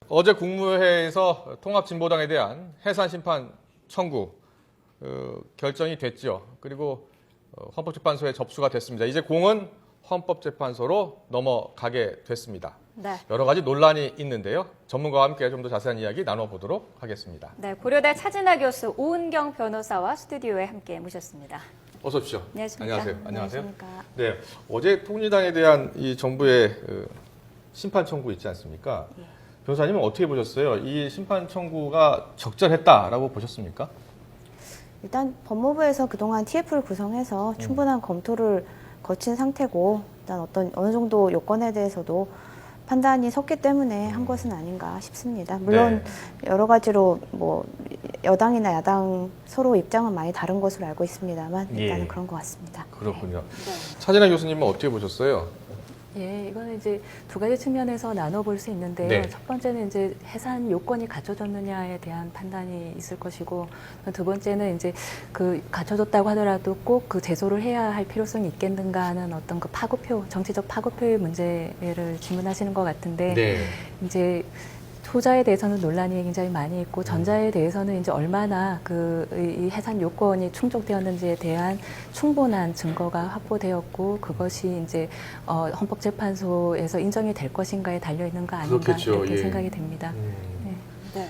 어제 국무회의에서 통합진보당에 대한 해산 심판 청구 결정이 됐죠. 그리고 헌법재판소에 접수가 됐습니다. 이제 공은 헌법재판소로 넘어가게 됐습니다. 네. 여러 가지 논란이 있는데요. 전문가와 함께 좀 더 자세한 이야기 나눠보도록 하겠습니다. 네, 고려대 차진아 교수, 오은경 변호사와 스튜디오에 함께 모셨습니다. 어서 오십시오. 안녕하십니까? 안녕하세요. 안녕하십니까? 네, 어제 통일당에 대한 이 정부의 심판 청구 있지 않습니까? 예. 변호사님은 어떻게 보셨어요? 이 심판 청구가 적절했다라고 보셨습니까? 일단 법무부에서 그동안 TF를 구성해서 충분한 검토를 거친 상태고 일단 어느 정도 요건에 대해서도 판단이 섰기 때문에 한 것은 아닌가 싶습니다. 물론 여러 가지로 뭐 여당이나 야당 서로 입장은 많이 다른 것으로 알고 있습니다만 일단은 그런 것 같습니다. 그렇군요. 네. 차진아 교수님은 어떻게 보셨어요? 예, 이거는 이제 두 가지 측면에서 나눠볼 수 있는데요. 네. 첫 번째는 이제 해산 요건이 갖춰졌느냐에 대한 판단이 있을 것이고, 두 번째는 이제 그 갖춰졌다고 하더라도 꼭 그 제소를 해야 할 필요성이 있겠는가 하는 어떤 그 파급효, 정치적 파급효의 문제를 질문하시는 것 같은데, 이제 후자에 대해서는 논란이 굉장히 많이 있고 전자에 대해서는 이제 얼마나 이 해산 요건이 충족되었는지에 대한 충분한 증거가 확보되었고 그것이 이제 헌법재판소에서 인정이 될 것인가에 달려 있는 거 아닌가 그렇겠죠. 이렇게 예. 생각이 됩니다. 네.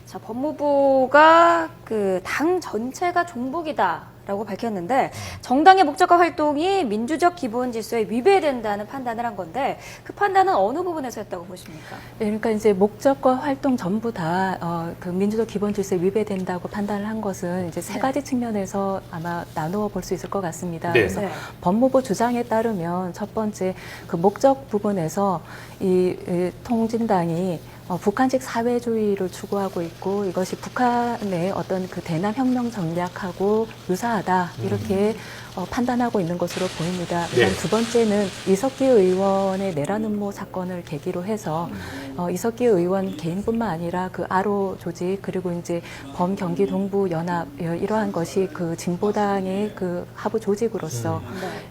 자, 법무부가 그 당 전체가 종북이다라고 밝혔는데 정당의 목적과 활동이 민주적 기본 질서에 위배된다는 판단을 한 건데 그 판단은 어느 부분에서 했다고 보십니까? 예, 그러니까 이제 목적과 활동 전부 다 그 민주적 기본 질서에 위배된다고 판단을 한 것은 이제 세 가지 측면에서 아마 나누어 볼 수 있을 것 같습니다. 네. 그래서 법무부 주장에 따르면 첫 번째 그 목적 부분에서 이 통진당이 북한식 사회주의를 추구하고 있고 이것이 북한의 어떤 그 대남 혁명 전략하고 유사하다 이렇게 판단하고 있는 것으로 보입니다. 네. 두 번째는 이석기 의원의 내란 음모 사건을 계기로 해서 이석기 의원 개인뿐만 아니라 그 아로 조직 그리고 이제 범경기 동부 연합 이러한 것이 그 진보당의 그 하부 조직으로서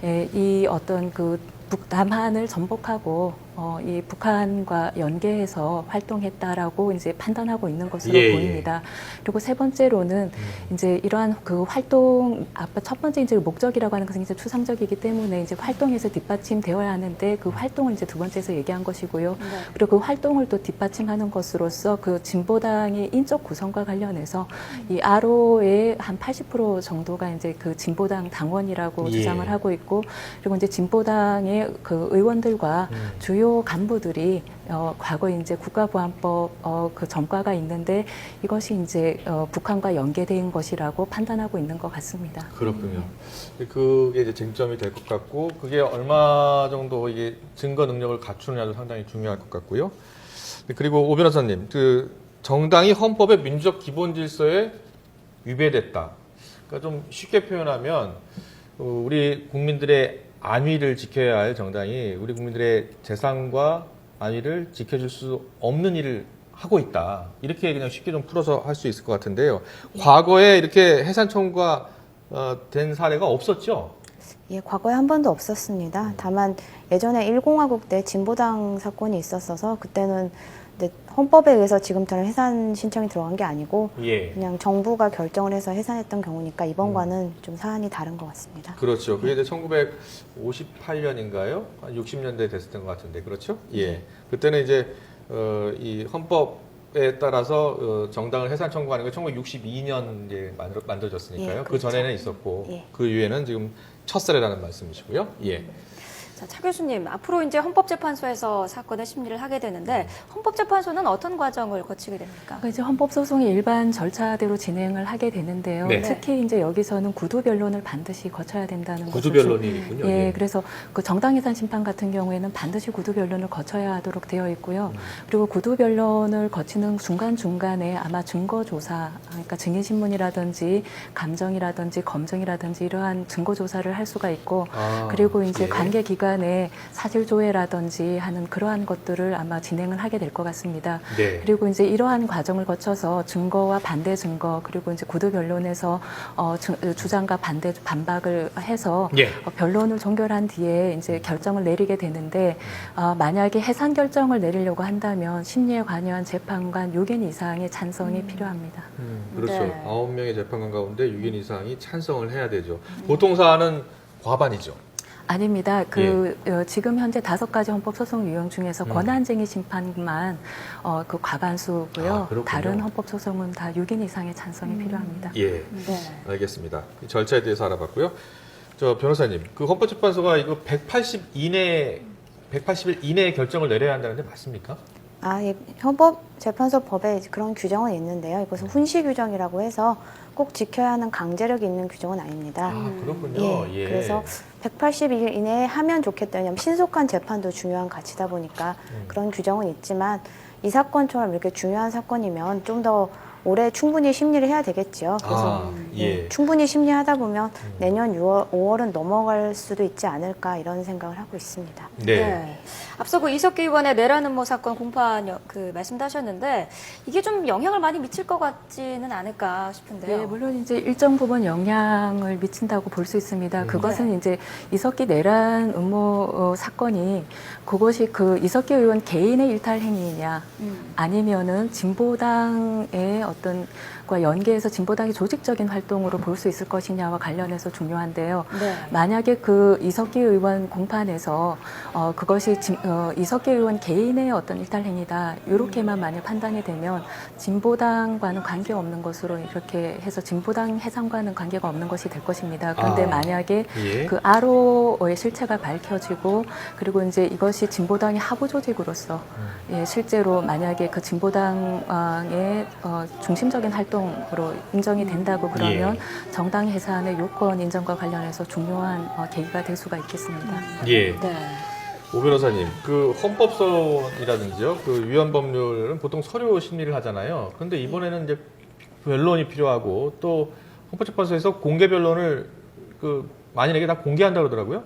이 어떤 그 북남한을 전복하고 이 북한과 연계해서 활동했다라고 이제 판단하고 있는 것으로 보입니다. 그리고 세 번째로는 이제 이러한 그 활동 아까 첫 번째 이제 목적이라고 하는 것은 이제 추상적이기 때문에 이제 활동에서 뒷받침되어야 하는데 그 활동을 이제 두 번째에서 얘기한 것이고요. 그리고 그 활동을 또 뒷받침하는 것으로서 그 진보당의 인적 구성과 관련해서 이 아로의 한 80% 정도가 이제 그 진보당 당원이라고 주장을 하고 있고 그리고 이제 진보당의 그 의원들과 주요 간부들이 과거에 이제 국가보안법 그 전과가 있는데 이것이 이제 북한과 연계된 것이라고 판단하고 있는 것 같습니다. 그렇군요. 그게 이제 쟁점이 될 것 같고 그게 얼마 정도 이게 증거 능력을 갖추느냐도 상당히 중요할 것 같고요. 그리고 오 변호사님, 그 정당이 헌법의 민주적 기본 질서에 위배됐다. 그러니까 좀 쉽게 표현하면 우리 국민들의 안위를 지켜야 할 정당이 우리 국민들의 재산과 안위를 지켜줄 수 없는 일을 하고 있다. 이렇게 그냥 쉽게 좀 풀어서 할 수 있을 것 같은데요. 과거에 이렇게 해산 청구가 된 사례가 없었죠? 예, 과거에 한 번도 없었습니다. 다만 예전에 1공화국 때 진보당 사건이 있었어서 그때는 헌법에 의해서 지금처럼 해산 신청이 들어간 게 아니고 그냥 정부가 결정을 해서 해산했던 경우니까 이번과는 좀 사안이 다른 것 같습니다. 그렇죠. 그게 이제 1958년인가요? 한 60년대 됐었던 것 같은데, 그렇죠? 예. 그때는 이제 이 헌법에 따라서 정당을 해산 청구하는 게 1962년에 만들어졌으니까요. 예, 그 그렇죠. 전에는 있었고 예. 그 이후에는 지금 첫 사례라는 말씀이시고요. 예. 자, 차 교수님, 앞으로 이제 헌법재판소에서 사건의 심리를 하게 되는데 헌법재판소는 어떤 과정을 거치게 됩니까? 그러니까 이제 헌법소송이 일반 절차대로 진행을 하게 되는데요. 네. 특히 이제 여기서는 구두 변론을 반드시 거쳐야 된다는 거죠. 구두 변론이 있군요. 예, 그래서 그 정당 해산 심판 같은 경우에는 반드시 구두 변론을 거쳐야 하도록 되어 있고요. 그리고 구두 변론을 거치는 중간 중간에 아마 증거 조사, 그러니까 증인 신문이라든지 감정이라든지 검증이라든지 이러한 증거 조사를 할 수가 있고, 그리고 이제 관계 기관 간의 사실 조회라든지 하는 그러한 것들을 아마 진행을 하게 될 것 같습니다. 네. 그리고 이제 이러한 과정을 거쳐서 증거와 반대 증거 그리고 이제 구두 변론에서 주장과 반박을 해서 예. 변론을 종결한 뒤에 이제 결정을 내리게 되는데 만약에 해산 결정을 내리려고 한다면 심리에 관여한 재판관 6인 이상의 찬성이 필요합니다. 그렇죠. 네. 9명의 재판관 가운데 6인 이상이 찬성을 해야 되죠. 보통 사안은 과반이죠. 아닙니다. 지금 현재 5가지 헌법소송 유형 중에서 권한쟁의 심판만 그 과반수고요. 아, 그렇군요. 다른 헌법소송은 다 6인 이상의 찬성이 필요합니다. 예. 네. 알겠습니다. 이 절차에 대해서 알아봤고요. 저 변호사님, 그 헌법재판소가 이거 180일 이내에 결정을 내려야 한다는데 맞습니까? 예, 헌법재판소 법에 그런 규정은 있는데요. 이것은 훈시 규정이라고 해서 꼭 지켜야 하는 강제력이 있는 규정은 아닙니다. 아, 그렇군요. 예. 그래서 180일 이내에 하면 좋겠다. 왜냐하면 신속한 재판도 중요한 가치다 보니까 그런 규정은 있지만 이 사건처럼 이렇게 중요한 사건이면 좀 더 올해 충분히 심리를 해야 되겠죠. 그래서 예. 충분히 심리하다 보면 내년 5월은 넘어갈 수도 있지 않을까 이런 생각을 하고 있습니다. 네. 앞서 그 이석기 의원의 내라는 뭐 사건 공판 말씀도 하셨는데 이게 좀 영향을 많이 미칠 것 같지는 않을까 싶은데요. 네, 물론 이제 일정 부분 영향을 미친다고 볼 수 있습니다. 그것은 이제 이석기 내란 음모 사건이 그것이 그 이석기 의원 개인의 일탈 행위이냐 아니면은 진보당의 어떤 과 연계해서 진보당의 조직적인 활동으로 볼 수 있을 것이냐와 관련해서 중요한데요. 네. 만약에 그 이석기 의원 공판에서 그것이 이석기 의원 개인의 어떤 일탈 행위다 이렇게만 만약 판단이 되면 진보당과는 관계 없는 것으로 이렇게 해서 진보당 해상과는 관계가 없는 것이 될 것입니다. 그런데 만약에 예. 그 아로의 실체가 밝혀지고 그리고 이제 이것이 진보당의 하부 조직으로서 실제로 만약에 그 진보당의 중심적인 활동으로 인정이 된다고 그러면 정당 해산의 요건 인정과 관련해서 중요한 계기가 될 수가 있겠습니다. 예. 네. 오 변호사님, 그 헌법소원이라든지요, 그 위헌 법률은 보통 서류 심리를 하잖아요. 그런데 이번에는 이제 변론이 필요하고 또 헌법재판소에서 공개 변론을 그 만인에게 다 공개한다고 그러더라고요.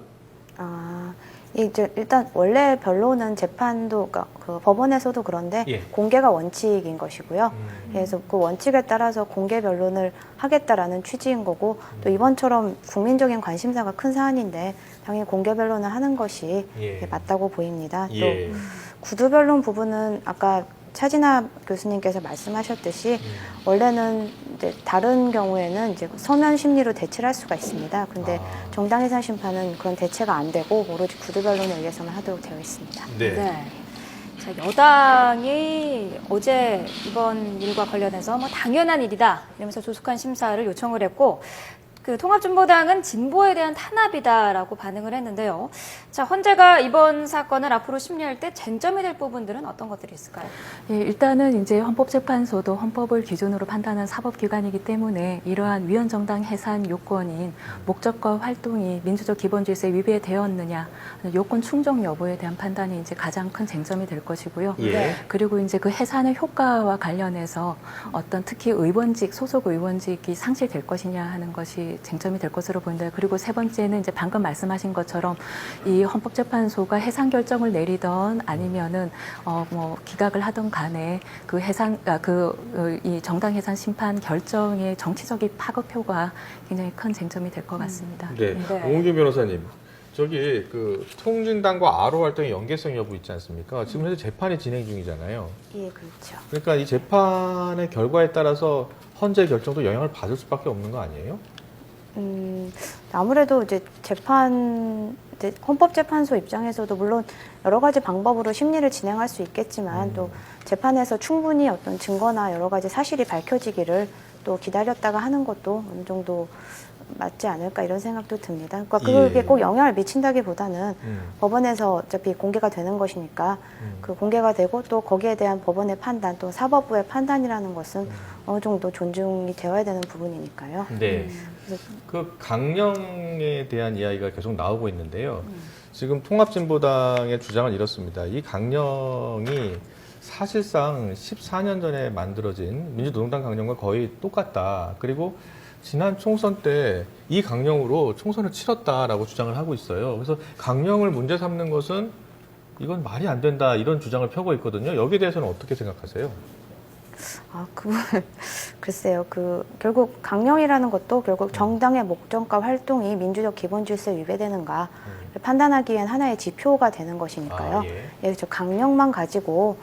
이제 일단 원래 변론은 재판도 그러니까 그 법원에서도 그런데 공개가 원칙인 것이고요. 그래서 그 원칙에 따라서 공개 변론을 하겠다라는 취지인 거고 또 이번처럼 국민적인 관심사가 큰 사안인데 당연히 공개 변론을 하는 것이 맞다고 보입니다. 또 구두 변론 부분은 아까 차진아 교수님께서 말씀하셨듯이 원래는 이제 다른 경우에는 이제 서면 심리로 대체를 할 수가 있습니다. 근데 정당 해산 심판은 그런 대체가 안 되고 오로지 구두 변론에 의해서만 하도록 되어 있습니다. 네. 자, 여당이 어제 이번 일과 관련해서 뭐 당연한 일이다 이러면서 조속한 심사를 요청을 했고 그 통합진보당은 진보에 대한 탄압이다라고 반응을 했는데요. 자, 헌재가 이번 사건을 앞으로 심리할 때 쟁점이 될 부분들은 어떤 것들이 있을까요? 예, 일단은 이제 헌법재판소도 헌법을 기준으로 판단한 사법기관이기 때문에 이러한 위헌정당 해산 요건인 목적과 활동이 민주적 기본질서에 위배되었느냐, 요건 충족 여부에 대한 판단이 이제 가장 큰 쟁점이 될 것이고요. 그리고 이제 그 해산의 효과와 관련해서 어떤 특히 의원직, 소속 의원직이 상실될 것이냐 하는 것이 쟁점이 될 것으로 보인다. 그리고 세 번째는 이제 방금 말씀하신 것처럼 이 헌법재판소가 해산 결정을 내리던 아니면은 뭐 기각을 하던 간에 그 이 정당 해산 심판 결정의 정치적인 파급효과 굉장히 큰 쟁점이 될 것 같습니다. 오은경 변호사님, 저기 그 통진당과 아로 활동의 연계성 여부 있지 않습니까? 지금 현재 재판이 진행 중이잖아요. 예, 그렇죠. 그러니까 이 재판의 결과에 따라서 헌재 결정도 영향을 받을 수밖에 없는 거 아니에요? 아무래도 이제 헌법재판소 입장에서도 물론 여러 가지 방법으로 심리를 진행할 수 있겠지만 또 재판에서 충분히 어떤 증거나 여러 가지 사실이 밝혀지기를 또 기다렸다가 하는 것도 어느 정도 맞지 않을까 이런 생각도 듭니다. 그러니까 그게 꼭 영향을 미친다기보다는 법원에서 어차피 공개가 되는 것이니까 그 공개가 되고 또 거기에 대한 법원의 판단 또 사법부의 판단이라는 것은 어느 정도 존중이 되어야 되는 부분이니까요. 네. 그 강령에 대한 이야기가 계속 나오고 있는데요. 지금 통합진보당의 주장은 이렇습니다. 이 강령이 사실상 14년 전에 만들어진 민주노동당 강령과 거의 똑같다. 그리고 지난 총선 때 이 강령으로 총선을 치렀다라고 주장을 하고 있어요. 그래서 강령을 문제 삼는 것은 이건 말이 안 된다 이런 주장을 펴고 있거든요. 여기에 대해서는 어떻게 생각하세요? 아, 글쎄요. 결국 강령이라는 것도 결국 정당의 목적과 활동이 민주적 기본 질서에 위배되는가를 판단하기 위한 하나의 지표가 되는 것이니까요. 예, 저 강령만 가지고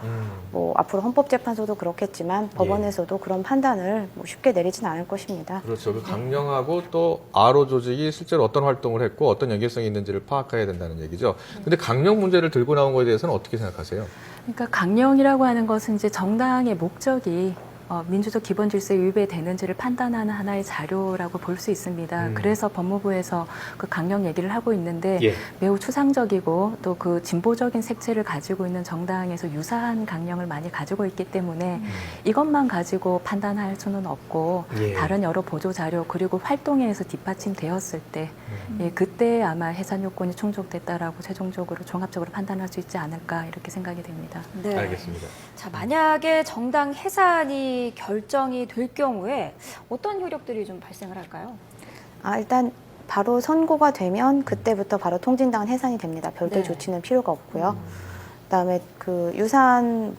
뭐 앞으로 헌법재판소도 그렇겠지만 법원에서도 그런 판단을 뭐 쉽게 내리진 않을 것입니다. 그렇죠. 그 강령하고 또 RO 조직이 실제로 어떤 활동을 했고 어떤 연계성이 있는지를 파악해야 된다는 얘기죠. 근데 강령 문제를 들고 나온 거에 대해서는 어떻게 생각하세요? 그러니까 강령이라고 하는 것은 이제 정당의 목적이 민주적 기본 질서에 위배되는지를 판단하는 하나의 자료라고 볼 수 있습니다. 그래서 법무부에서 그 강령 얘기를 하고 있는데 매우 추상적이고 또 그 진보적인 색채를 가지고 있는 정당에서 유사한 강령을 많이 가지고 있기 때문에 이것만 가지고 판단할 수는 없고 다른 여러 보조 자료 그리고 활동에서 뒷받침되었을 때 그때 아마 해산 요건이 충족됐다라고 최종적으로 종합적으로 판단할 수 있지 않을까 이렇게 생각이 됩니다. 네. 알겠습니다. 자, 만약에 정당 해산이 결정이 될 경우에 어떤 효력들이 좀 발생을 할까요? 일단 바로 선고가 되면 그때부터 바로 통진당은 해산이 됩니다. 별도의 네. 조치는 필요가 없고요. 그다음에 그 유사한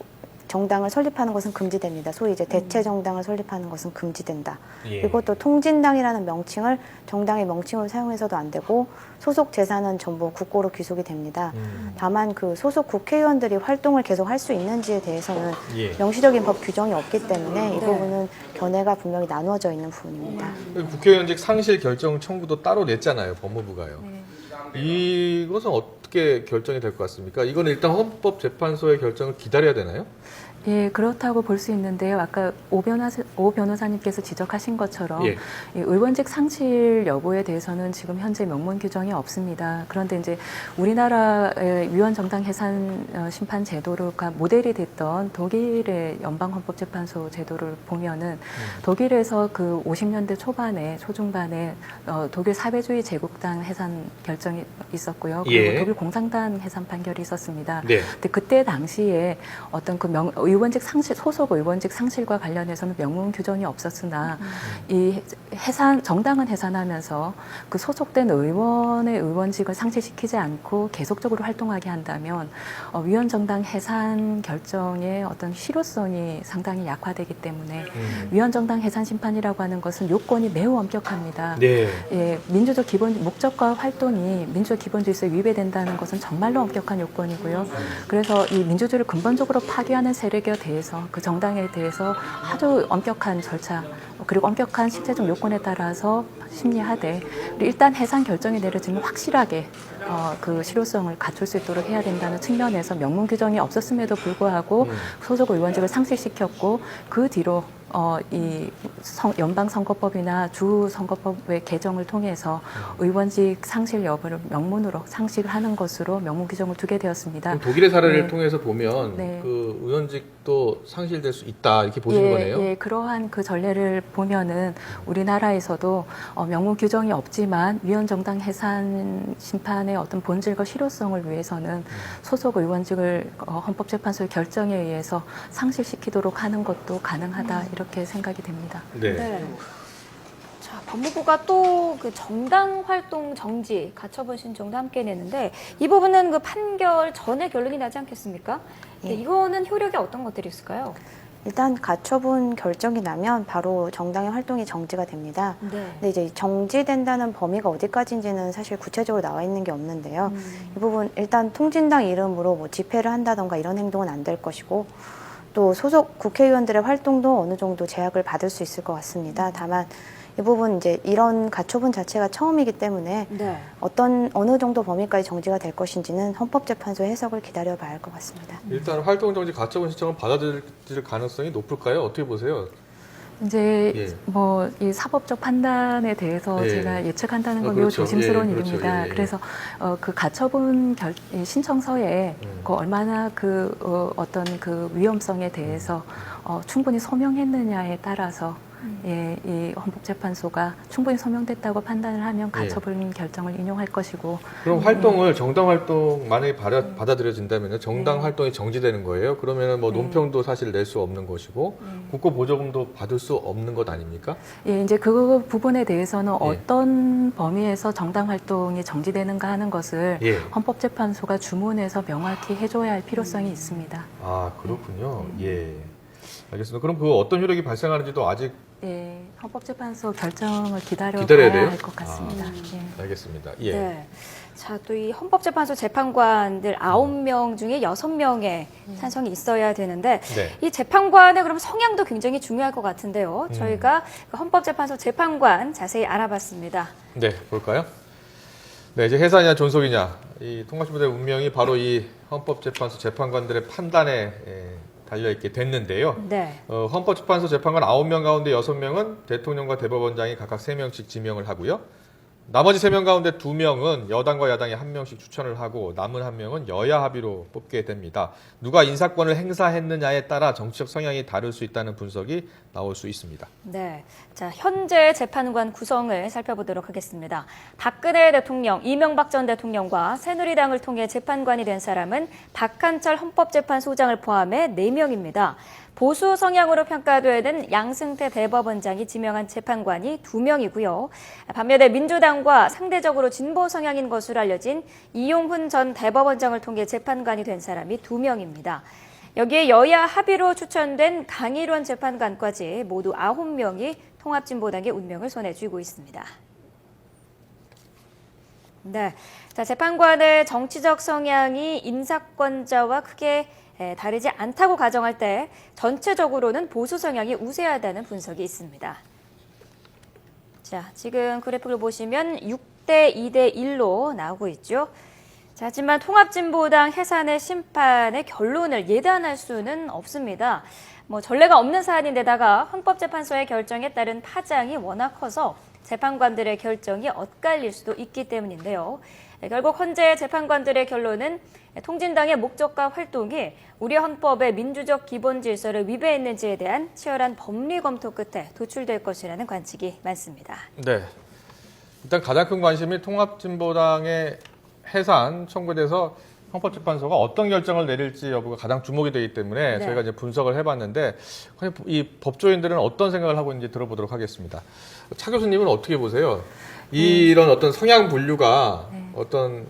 정당을 설립하는 것은 금지됩니다. 소위 이제 대체 정당을 설립하는 것은 금지된다. 그리고 또 통진당이라는 명칭을 정당의 명칭으로 사용해서도 안 되고 소속 재산은 전부 국고로 귀속이 됩니다. 다만 그 소속 국회의원들이 활동을 계속 할 수 있는지에 대해서는 명시적인 법 규정이 없기 때문에 이 부분은 견해가 분명히 나누어져 있는 부분입니다. 국회의원직 상실 결정 청구도 따로 냈잖아요. 법무부가요. 이것은 어떻게 결정이 될 것 같습니까? 이건 일단 헌법재판소의 결정을 기다려야 되나요? 예, 그렇다고 볼 수 있는데요. 아까 오 변호사님께서 지적하신 것처럼 이 의원직 상실 여부에 대해서는 지금 현재 명문 규정이 없습니다. 그런데 이제 우리나라의 위원정당 해산 심판 제도가 모델이 됐던 독일의 연방헌법재판소 제도를 보면은 독일에서 그 50년대 초반에 초중반에 독일 사회주의 제국당 해산 결정이 있었고요. 그리고 독일 공산당 해산 판결이 있었습니다. 근데 그때 당시에 어떤 그 의원직 상실, 소속 의원직 상실과 관련해서는 명문 규정이 없었으나 이 정당은 해산하면서 그 소속된 의원의 의원직을 상실시키지 않고 계속적으로 활동하게 한다면 위원정당 해산 결정의 어떤 실효성이 상당히 약화되기 때문에 위원정당 해산 심판이라고 하는 것은 요건이 매우 엄격합니다. 예, 민주적 기본 목적과 활동이 민주적 기본 질서에 위배된다는 것은 정말로 엄격한 요건이고요. 그래서 이 민주주의를 근본적으로 파괴하는 세력에 대해서 그 정당에 대해서 아주 엄격한 절차 그리고 엄격한 실제적 요건에 따라서 심리하되 일단 해산 결정이 내려지면 확실하게 그 실효성을 갖출 수 있도록 해야 된다는 측면에서 명문 규정이 없었음에도 불구하고 소속 의원직을 상실시켰고 그 뒤로 이 연방선거법이나 주선거법의 개정을 통해서 의원직 상실 여부를 명문으로 상실하는 것으로 명문 규정을 두게 되었습니다. 독일의 사례를 통해서 보면 그 의원직도 상실될 수 있다 이렇게 보시는 거네요. 예, 그러한 그 전례를 보면은 우리나라에서도 명문 규정이 없지만 위원정당 해산 심판의 어떤 본질과 실효성을 위해서는 소속 의원직을 헌법재판소의 결정에 의해서 상실시키도록 하는 것도 가능하다 이렇게 생각이 됩니다. 네. 자, 법무부가 또 그 정당 활동 정지 가처분 신청도 함께 내는데 이 부분은 그 판결 전에 결론이 나지 않겠습니까? 이거는 효력이 어떤 것들이 있을까요? 일단 가처분 결정이 나면 바로 정당의 활동이 정지가 됩니다. 근데 이제 정지된다는 범위가 어디까지인지는 사실 구체적으로 나와 있는 게 없는데요. 이 부분 일단 통진당 이름으로 뭐 집회를 한다던가 이런 행동은 안 될 것이고 또 소속 국회의원들의 활동도 어느 정도 제약을 받을 수 있을 것 같습니다. 다만 이 부분 이제 이런 가처분 자체가 처음이기 때문에 어느 정도 범위까지 정지가 될 것인지는 헌법재판소의 해석을 기다려봐야 할 것 같습니다. 일단 활동정지 가처분 신청을 받아들일 가능성이 높을까요? 어떻게 보세요? 이제 뭐 이 사법적 판단에 대해서 제가 예측한다는 건 매우 조심스러운 일입니다. 그래서 그 가처분 신청서에 그 얼마나 그 어떤 그 위험성에 대해서 충분히 소명했느냐에 따라서 예, 이 헌법재판소가 충분히 소명됐다고 판단을 하면 가처분 결정을 인용할 것이고. 그럼 활동을 정당 활동 만약에 받아들여진다면 정당 활동이 정지되는 거예요. 그러면은 뭐 논평도 사실 낼 수 없는 것이고 국고 보조금도 받을 수 없는 것 아닙니까? 예, 이제 그 부분에 대해서는 예. 어떤 범위에서 정당 활동이 정지되는가 하는 것을 예. 헌법재판소가 주문해서 명확히 해줘야 할 필요성이 있습니다. 아, 그렇군요. 예. 알겠습니다. 그럼 그 어떤 효력이 발생하는지도 아직 예, 헌법재판소 결정을 기다려야 기다려야 돼요? 할 것 같습니다. 예. 알겠습니다. 예. 네. 자, 또 이 헌법재판소 재판관들 9명 중에 6명의 찬성이 있어야 되는데 네. 이 재판관의 그럼 성향도 굉장히 중요할 것 같은데요. 저희가 그 헌법재판소 재판관 자세히 알아봤습니다. 네, 볼까요? 네, 이제 해산이냐 존속이냐 이 통합진보의 운명이 바로 이 헌법재판소 재판관들의 판단에 달려있게 됐는데요. 네. 헌법재판소 재판관 9명 가운데 6명은 대통령과 대법원장이 각각 3명씩 지명을 하고요. 나머지 3명 가운데 2명은 여당과 야당이 1명씩 추천을 하고 남은 1명은 여야 합의로 뽑게 됩니다. 누가 인사권을 행사했느냐에 따라 정치적 성향이 다를 수 있다는 분석이 나올 수 있습니다. 네. 자, 현재 재판관 구성을 살펴보도록 하겠습니다. 박근혜 대통령, 이명박 전 대통령과 새누리당을 통해 재판관이 된 사람은 박한철 헌법재판소장을 포함해 4명입니다. 보수 성향으로 평가되는 양승태 대법원장이 지명한 재판관이 2명이고요. 반면에 민주당과 상대적으로 진보 성향인 것으로 알려진 이용훈 전 대법원장을 통해 재판관이 된 사람이 2명입니다. 여기에 여야 합의로 추천된 강일원 재판관까지 모두 9명이 통합진보당의 운명을 손에 쥐고 있습니다. 네, 자, 재판관의 정치적 성향이 인사권자와 크게 다르지 않다고 가정할 때 전체적으로는 보수 성향이 우세하다는 분석이 있습니다. 자, 지금 그래프를 보시면 6대 2대 1로 나오고 있죠. 자, 하지만 통합진보당 해산의 심판의 결론을 예단할 수는 없습니다. 전례가 없는 사안인데다가 헌법재판소의 결정에 따른 파장이 워낙 커서 재판관들의 결정이 엇갈릴 수도 있기 때문인데요. 결국 현재 재판관들의 결론은 통진당의 목적과 활동이 우리 헌법의 민주적 기본 질서를 위배했는지에 대한 치열한 법리 검토 끝에 도출될 것이라는 관측이 많습니다. 네. 일단 가장 큰 관심이 통합진보당의 해산 청구에 대해서 헌법재판소가 어떤 결정을 내릴지 여부가 가장 주목이 되기 때문에 네. 저희가 이제 분석을 해봤는데 이 법조인들은 어떤 생각을 하고 있는지 들어보도록 하겠습니다. 차 교수님은 어떻게 보세요? 이런 어떤 성향 분류가 어떤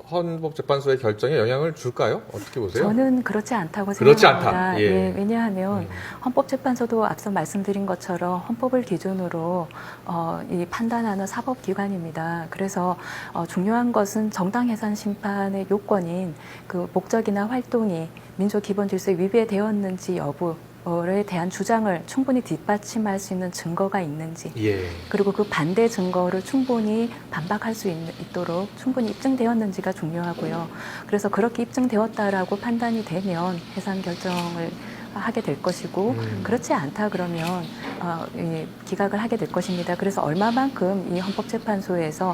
헌법재판소의 결정에 영향을 줄까요? 어떻게 보세요? 저는 그렇지 않다고 그렇지 생각합니다. 않다. 예. 왜냐하면 헌법재판소도 앞서 말씀드린 것처럼 헌법을 기준으로 이 판단하는 사법기관입니다. 그래서 중요한 것은 정당 해산 심판의 요건인 그 목적이나 활동이 민족 기본 질서에 위배되었는지 여부에 대한 주장을 충분히 뒷받침할 수 있는 증거가 있는지, 예. 그리고 그 반대 증거를 충분히 반박할 수 있도록 충분히 입증되었는지가 중요하고요. 그래서 그렇게 입증되었다라고 판단이 되면 해산 결정을 하게 될 것이고, 그렇지 않다 그러면 기각을 하게 될 것입니다. 그래서 얼마만큼 이 헌법재판소에서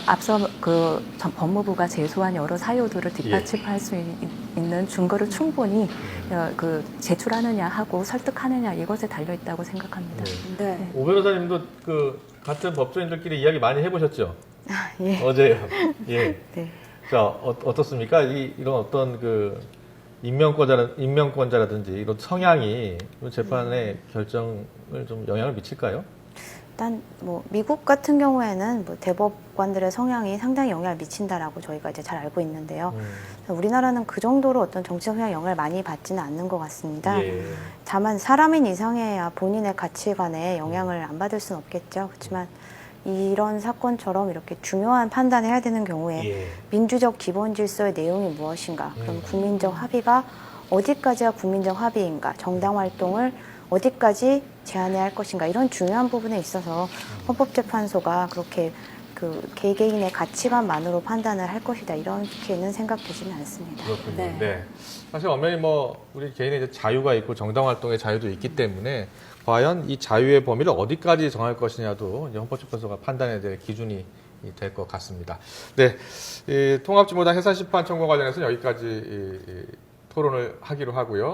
앞서 그 법무부가 제소한 여러 사유들을 뒷받침할 수 있는 증거를 충분히 제출하느냐 하고 설득하느냐, 이것에 달려 있다고 생각합니다. 네. 오 변호사님도 그 같은 법조인들끼리 이야기 많이 해보셨죠? 예. 어제요. 예. 네. 자, 어떻습니까? 이런 어떤 그 임명권자라든지 이런 성향이 재판의 결정을 좀 영향을 미칠까요? 일단 미국 같은 경우에는 대법관들의 성향이 상당히 영향을 미친다라고 저희가 이제 잘 알고 있는데요. 우리나라는 그 정도로 어떤 정치적 성향 영향을 많이 받지는 않는 것 같습니다. 예. 다만 사람인 이상해야 본인의 가치관에 영향을 안 받을 수는 없겠죠. 그렇지만 이런 사건처럼 이렇게 중요한 판단을 해야 되는 경우에 예. 민주적 기본 질서의 내용이 무엇인가, 그럼 국민적 합의가 어디까지가 국민적 합의인가, 정당 활동을 어디까지 제한해야 할 것인가, 이런 중요한 부분에 있어서 헌법재판소가 그렇게 그 개개인의 가치관만으로 판단을 할 것이다, 이렇게는 생각되지는 않습니다. 그렇군요. 네. 네. 사실 엄연히 우리 개인의 이제 자유가 있고 정당 활동의 자유도 있기 때문에 과연 이 자유의 범위를 어디까지 정할 것이냐도 이제 헌법재판소가 판단에 대해 기준이 될 것 같습니다. 네, 통합진보당 해산심판 청구 관련해서는 여기까지 토론을 하기로 하고요.